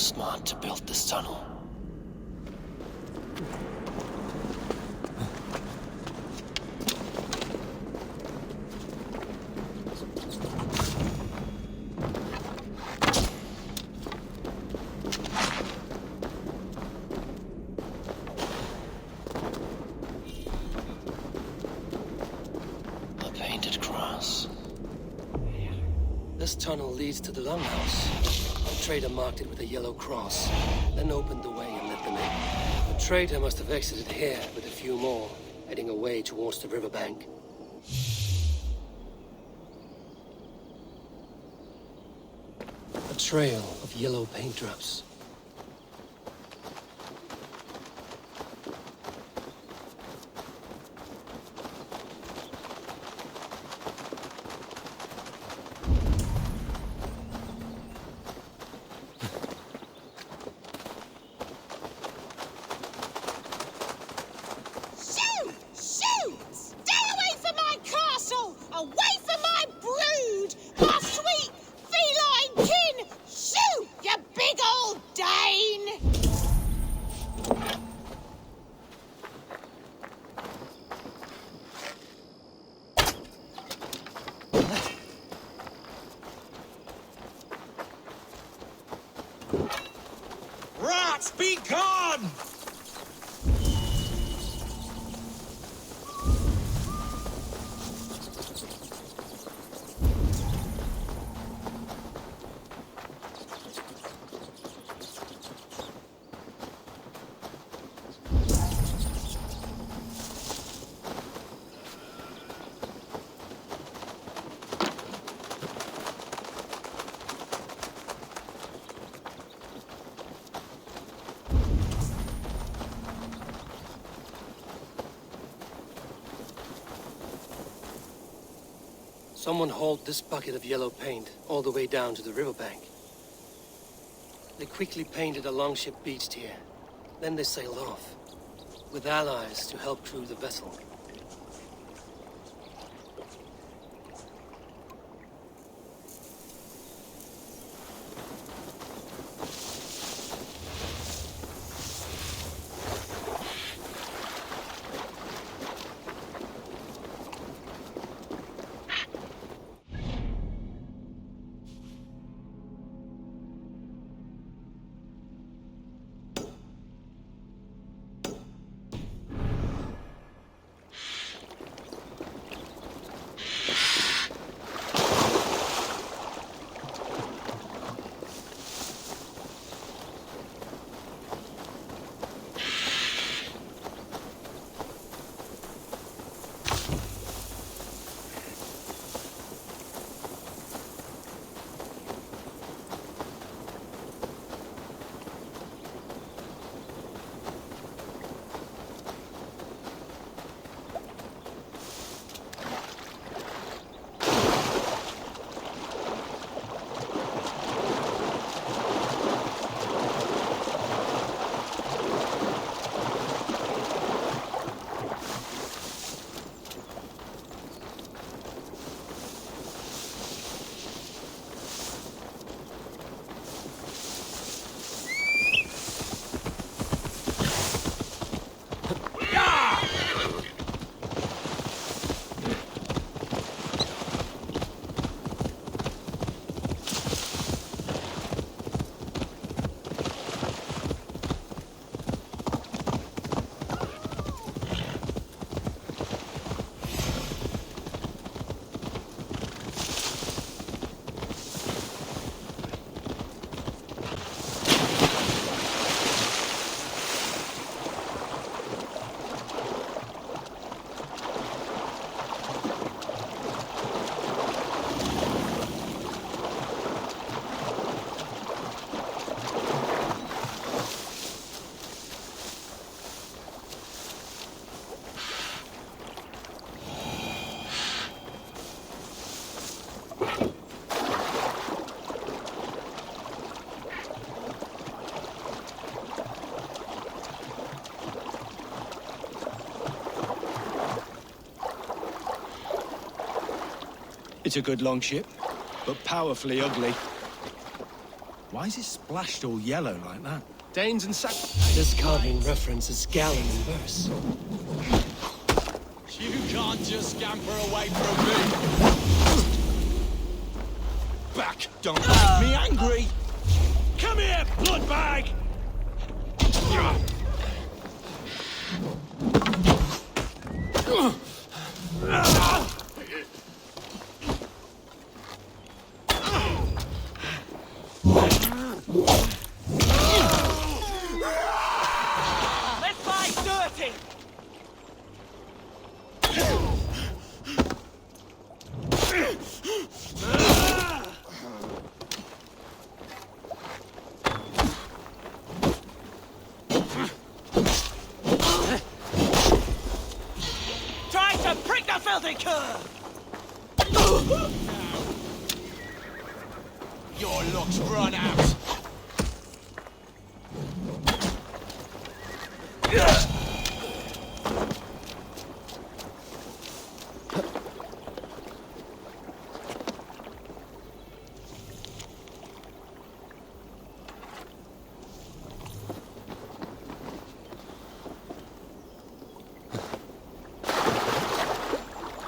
smart to build this tunnel. A painted cross. This tunnel leads to the longhouse. The trader marked it with a yellow cross, then opened the way and let them in. The trader must have exited here with a few more, heading away towards the riverbank. A trail of yellow paint drops. Rats, be gone! Someone hauled this bucket of yellow paint all the way down to the riverbank. They quickly painted a longship beached here. Then they sailed off, with allies to help crew the vessel. It's a good long ship, but powerfully ugly. Why is it splashed all yellow like that? Danes and This carving references Gallon in verse. You can't just scamper away from me! Back! Don't make me angry! Come here, bloodbag! Let's fight dirty! Try to prick the filthy cur! Your luck's run out!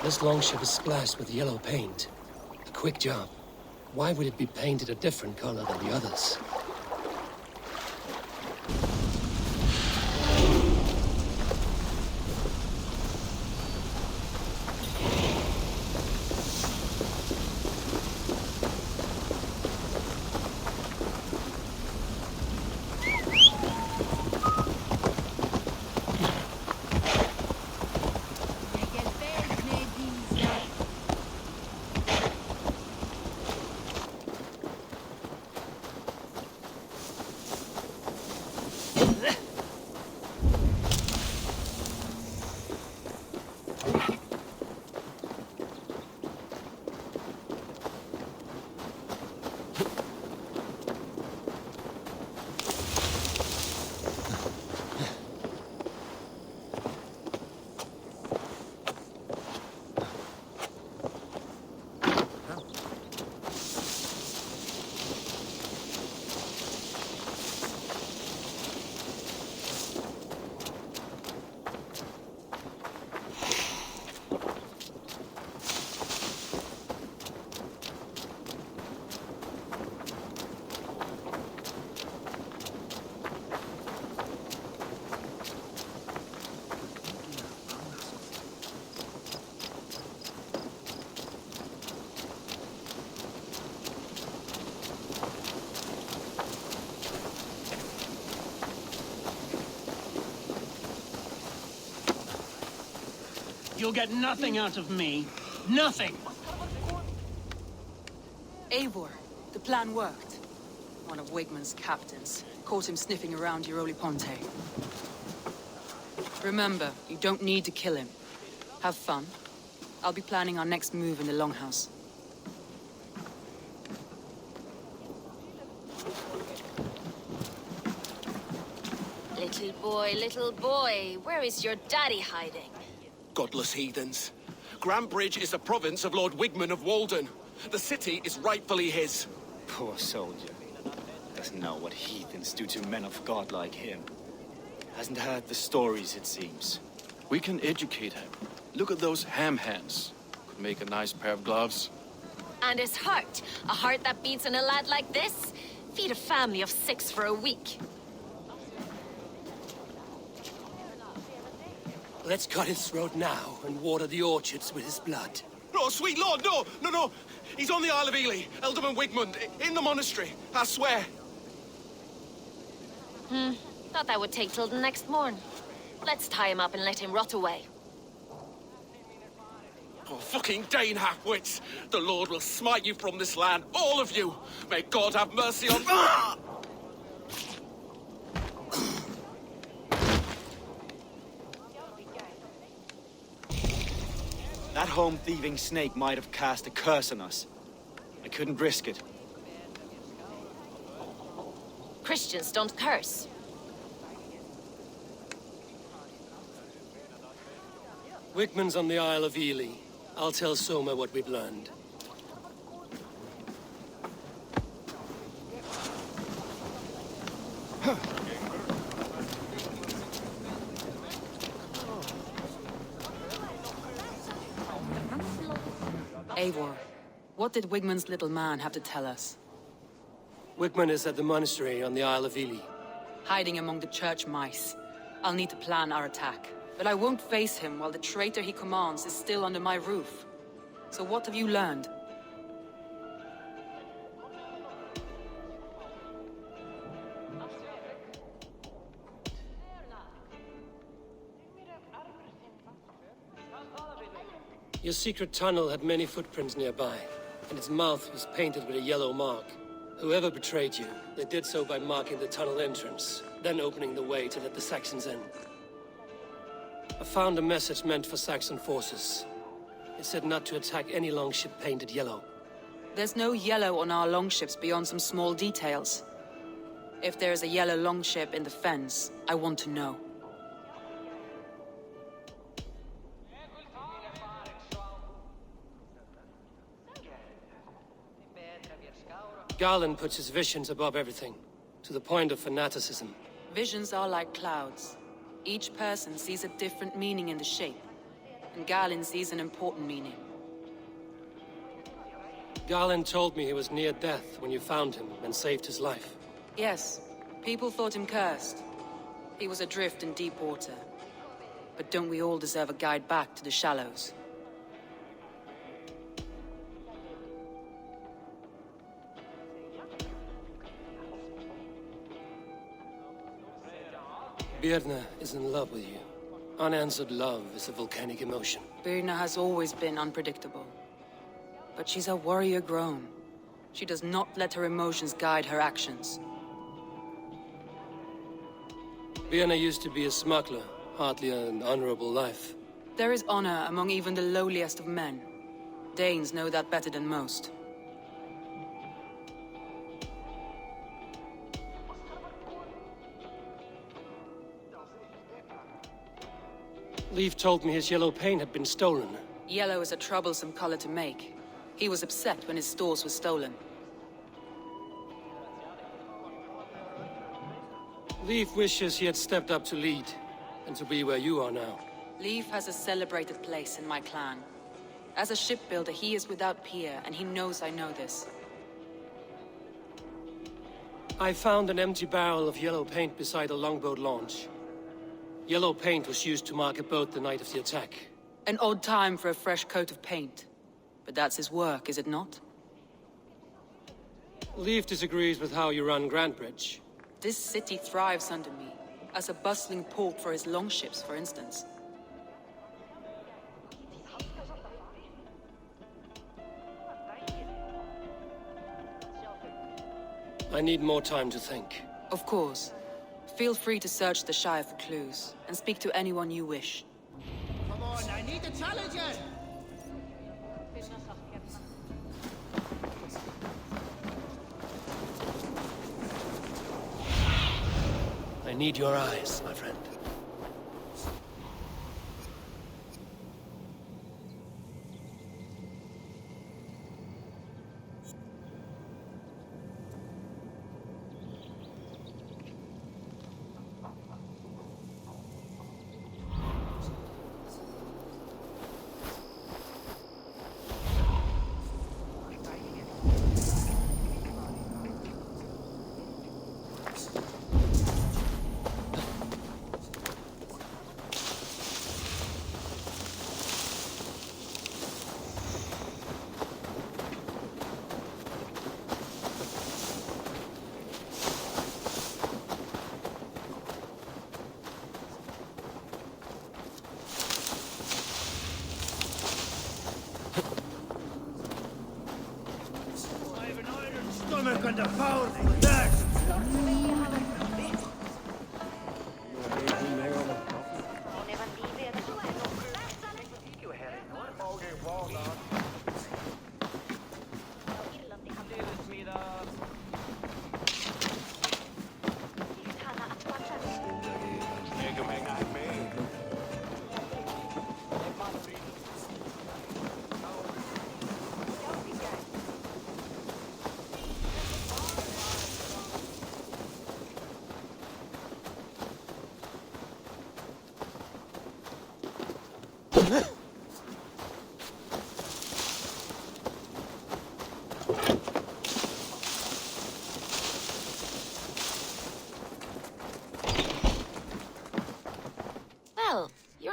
This longship is splashed with yellow paint. A quick job. Why would it be painted a different color than the others? You'll get nothing out of me. Nothing! Eivor, the plan worked. One of Wigmund's captains caught him sniffing around Euroli Ponte. Remember, you don't need to kill him. Have fun. I'll be planning our next move in the Longhouse. Little boy, where is your daddy hiding? Godless heathens. Grambridge is a province of Lord Wigmund of Walden. The city is rightfully his. Poor soldier. Doesn't know what heathens do to men of God like him. Hasn't heard the stories, it seems. We can educate him. Look at those ham hands. Could make a nice pair of gloves. And his heart. A heart that beats in a lad like this? Feed a family of 6 for a week. Let's cut his throat now and water the orchards with his blood. No, sweet lord, no! He's on the Isle of Ely, Ealdorman Wigmund, in the monastery, I swear. Thought that would take till the next morn. Let's tie him up and let him rot away. Oh, fucking Dane half-wits! The Lord will smite you from this land, all of you! May God have mercy on... Ah! That home-thieving snake might have cast a curse on us. I couldn't risk it. Christians don't curse. Wigmund's on the Isle of Ely. I'll tell Soma what we've learned. Eivor, what did Wigmund's little man have to tell us? Wigmund is at the monastery on the Isle of Ely. Hiding among the church mice. I'll need to plan our attack. But I won't face him while the traitor he commands is still under my roof. So what have you learned? Your secret tunnel had many footprints nearby, and its mouth was painted with a yellow mark. Whoever betrayed you, they did so by marking the tunnel entrance, then opening the way to let the Saxons in. I found a message meant for Saxon forces. It said not to attack any longship painted yellow. There's no yellow on our longships beyond some small details. If there's a yellow longship in the fens, I want to know. Garland puts his visions above everything, to the point of fanaticism. Visions are like clouds. Each person sees a different meaning in the shape, and Garland sees an important meaning. Garland told me he was near death when you found him and saved his life. Yes, people thought him cursed. He was adrift in deep water. But don't we all deserve a guide back to the shallows? Birna is in love with you. Unanswered love is a volcanic emotion. Birna has always been unpredictable. But she's a warrior grown. She does not let her emotions guide her actions. Birna used to be a smuggler, hardly an honorable life. There is honor among even the lowliest of men. Danes know that better than most. Leif told me his yellow paint had been stolen. Yellow is a troublesome color to make. He was upset when his stores were stolen. Leif wishes he had stepped up to lead, and to be where you are now. Leif has a celebrated place in my clan. As a shipbuilder, he is without peer, and he knows I know this. I found an empty barrel of yellow paint beside a longboat launch. Yellow paint was used to mark a boat the night of the attack. An odd time for a fresh coat of paint. But that's his work, is it not? Leif disagrees with how you run Grantbridge. This city thrives under me, as a bustling port for his longships, for instance. I need more time to think. Of course. Feel free to search the Shire for clues, and speak to anyone you wish. Come on, I need to challenge it! I need your eyes, my friend. Stomach and devour with that!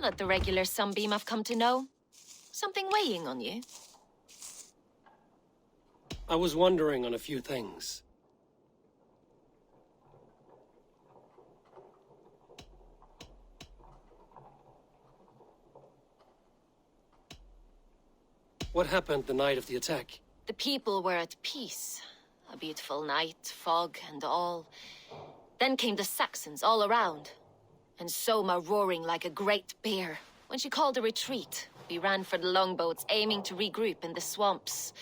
You're not the regular Sunbeam I've come to know. Something weighing on you? I was wondering on a few things. What happened the night of the attack? The people were at peace. A beautiful night, fog and all. Then came the Saxons all around. And Soma roaring like a great bear. When she called a retreat, we ran for the longboats, aiming to regroup in the swamps.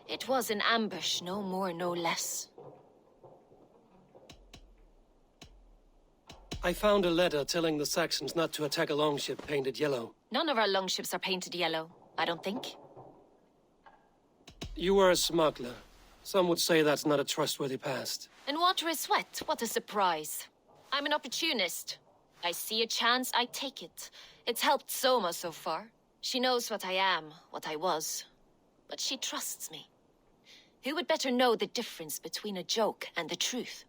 It was an ambush, no more, no less. I found a letter telling the Saxons not to attack a longship painted yellow. None of our longships are painted yellow, I don't think. You were a smuggler. Some would say that's not a trustworthy past. And water is wet, what a surprise. I'm an opportunist. I see a chance, I take it. It's helped Soma so far. She knows what I am, what I was. But she trusts me. Who would better know the difference between a joke and the truth?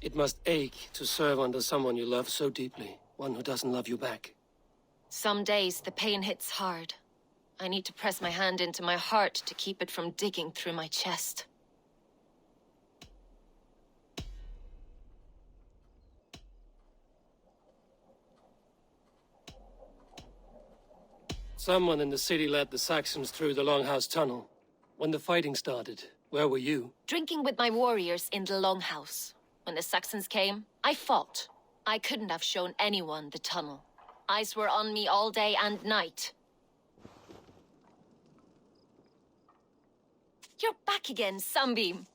It must ache to serve under someone you love so deeply, one who doesn't love you back. Some days the pain hits hard. I need to press my hand into my heart to keep it from digging through my chest. Someone in the city led the Saxons through the Longhouse Tunnel. When the fighting started, where were you? Drinking with my warriors in the Longhouse. When the Saxons came, I fought. I couldn't have shown anyone the tunnel. Eyes were on me all day and night. You're back again, Sunbeam.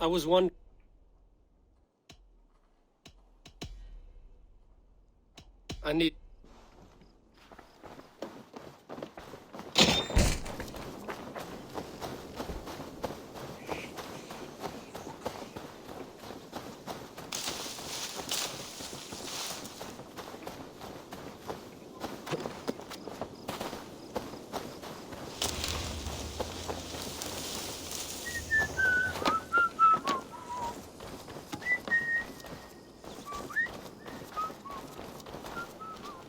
I was one. I need...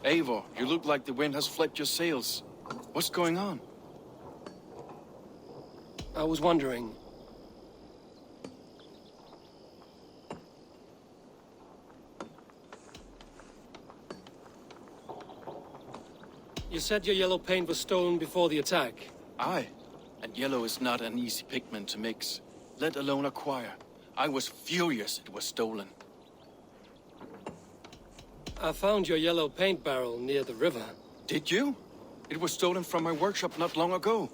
Eivor, you look like the wind has flipped your sails. What's going on? I was wondering... You said your yellow paint was stolen before the attack. Aye, and yellow is not an easy pigment to mix, let alone acquire. I was furious it was stolen. I found your yellow paint barrel near the river. Did you? It was stolen from my workshop not long ago.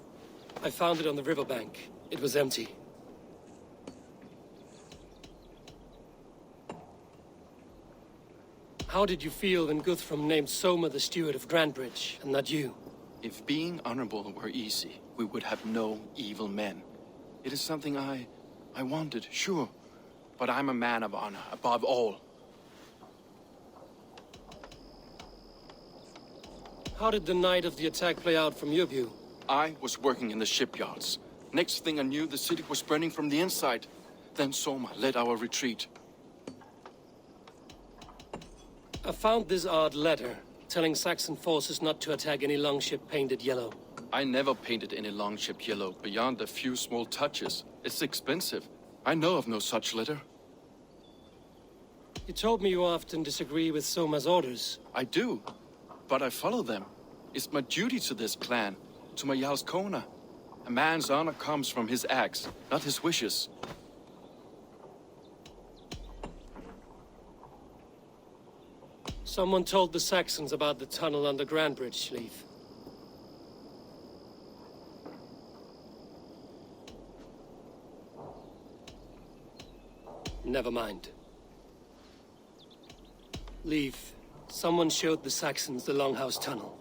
I found it on the riverbank. It was empty. How did you feel when Guthrum named Soma the steward of Grandbridge, and not you? If being honorable were easy, we would have no evil men. It is something I wanted, sure. But I'm a man of honor, above all. How did the night of the attack play out from your view? I was working in the shipyards. Next thing I knew, the city was burning from the inside. Then Soma led our retreat. I found this odd letter, telling Saxon forces not to attack any longship painted yellow. I never painted any longship yellow beyond a few small touches. It's expensive. I know of no such letter. You told me you often disagree with Soma's orders. I do, but I follow them. It's my duty to this clan, to my Jarl's Kona. A man's honor comes from his acts, not his wishes. Someone told the Saxons about the tunnel under Grandbridge, Leif. Never mind. Leif, someone showed the Saxons the Longhouse Tunnel.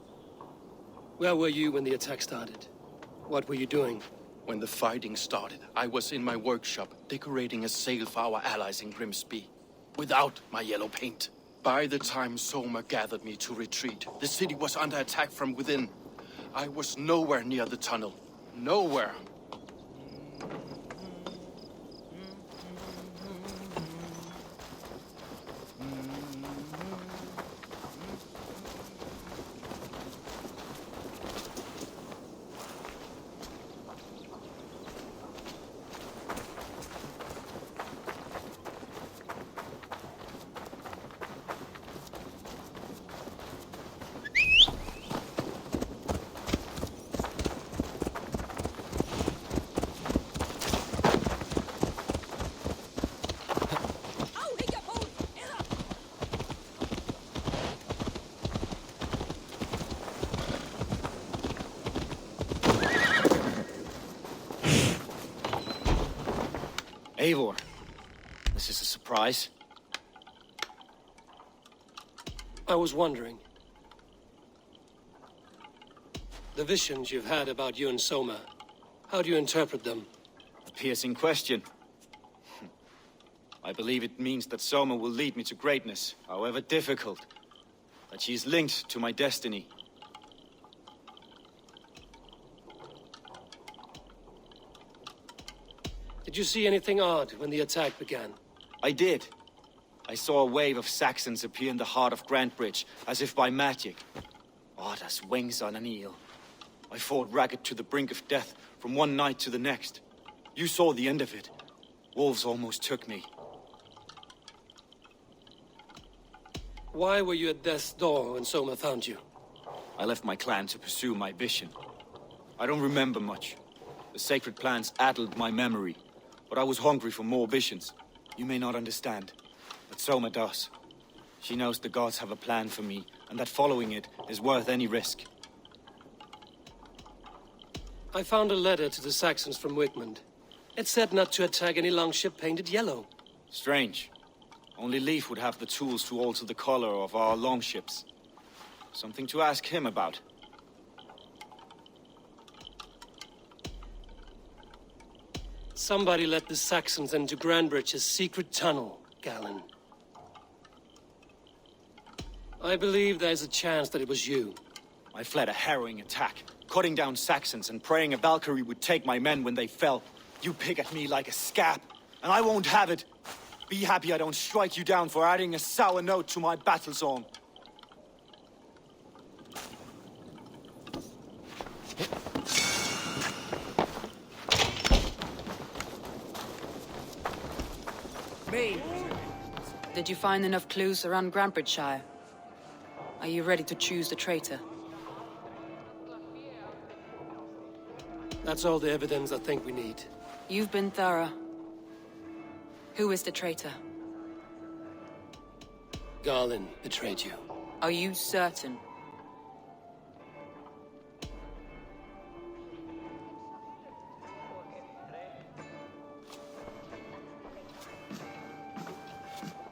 Where were you when the attack started? What were you doing? When the fighting started, I was in my workshop, decorating a sail for our allies in Grimsby. Without my yellow paint. By the time Soma gathered me to retreat, the city was under attack from within. I was nowhere near the tunnel. Nowhere. Eivor, this is a surprise. I was wondering. The visions you've had about you and Soma, how do you interpret them? A piercing question. I believe it means that Soma will lead me to greatness, however difficult. That she is linked to my destiny. Did you see anything odd when the attack began? I did. I saw a wave of Saxons appear in the heart of Grantbridge, as if by magic. Odd as wings on an eel. I fought ragged to the brink of death from one night to the next. You saw the end of it. Wolves almost took me. Why were you at death's door when Soma found you? I left my clan to pursue my vision. I don't remember much. The sacred plants addled my memory, but I was hungry for more visions. You may not understand, but Soma does. She knows the gods have a plan for me, and that following it is worth any risk. I found a letter to the Saxons from Wigmund. It said not to attack any longship painted yellow. Strange. Only Leif would have the tools to alter the color of our longships. Something to ask him about. Somebody let the Saxons into Grantbridge's secret tunnel, Galen. I believe there's a chance that it was you. I fled a harrowing attack, cutting down Saxons and praying a Valkyrie would take my men when they fell. You pick at me like a scab, and I won't have it. Be happy I don't strike you down for adding a sour note to my battle song. Did you find enough clues around Grantbridgeshire? Are you ready to choose the traitor? That's all the evidence I think we need. You've been thorough. Who is the traitor? Galen betrayed you. Are you certain?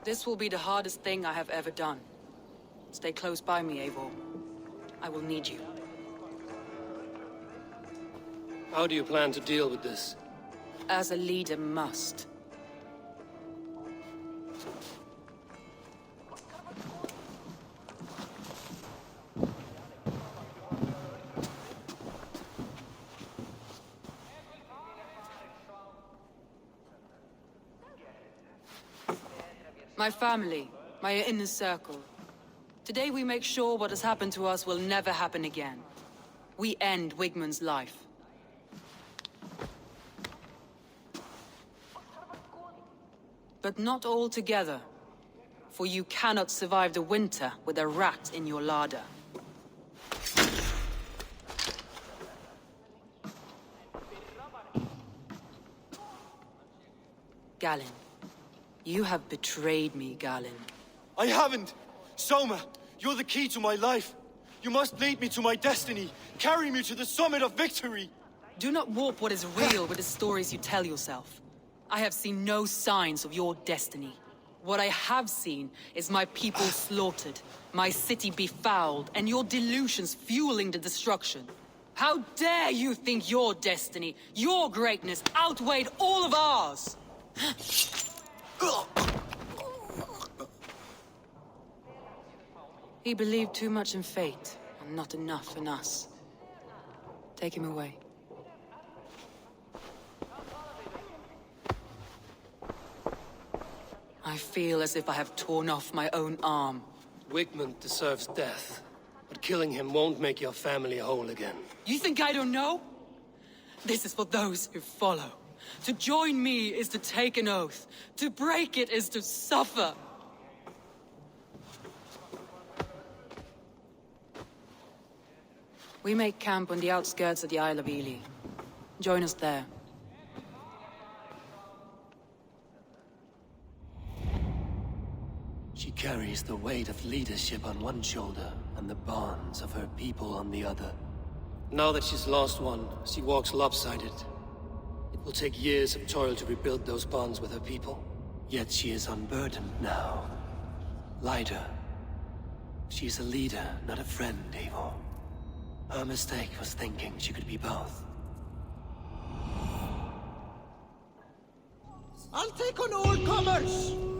This will be the hardest thing I have ever done. Stay close by me, Eivor. I will need you. How do you plan to deal with this? As a leader must. My family, my inner circle. Today we make sure what has happened to us will never happen again. We end Wigmund's life. But not all together. For you cannot survive the winter with a rat in your larder. Galen. You have betrayed me, Galen. I haven't! Soma, you're the key to my life. You must lead me to my destiny. Carry me to the summit of victory. Do not warp what is real with the stories you tell yourself. I have seen no signs of your destiny. What I have seen is my people slaughtered, my city befouled, and your delusions fueling the destruction. How dare you think your destiny, your greatness, outweighed all of ours? He believed too much in fate, and not enough in us. Take him away. I feel as if I have torn off my own arm. Wigmund deserves death, but killing him won't make your family whole again. You think I don't know? This is for those who follow. To join me is to take an oath. To break it is to suffer. We make camp on the outskirts of the Isle of Ely. Join us there. She carries the weight of leadership on one shoulder and the bonds of her people on the other. Now that she's lost one, she walks lopsided. It Will take years of toil to rebuild those bonds with her people. Yet she is unburdened now. Lighter. She is a leader, not a friend, Eivor. Her mistake was thinking she could be both. I'll take on all comers!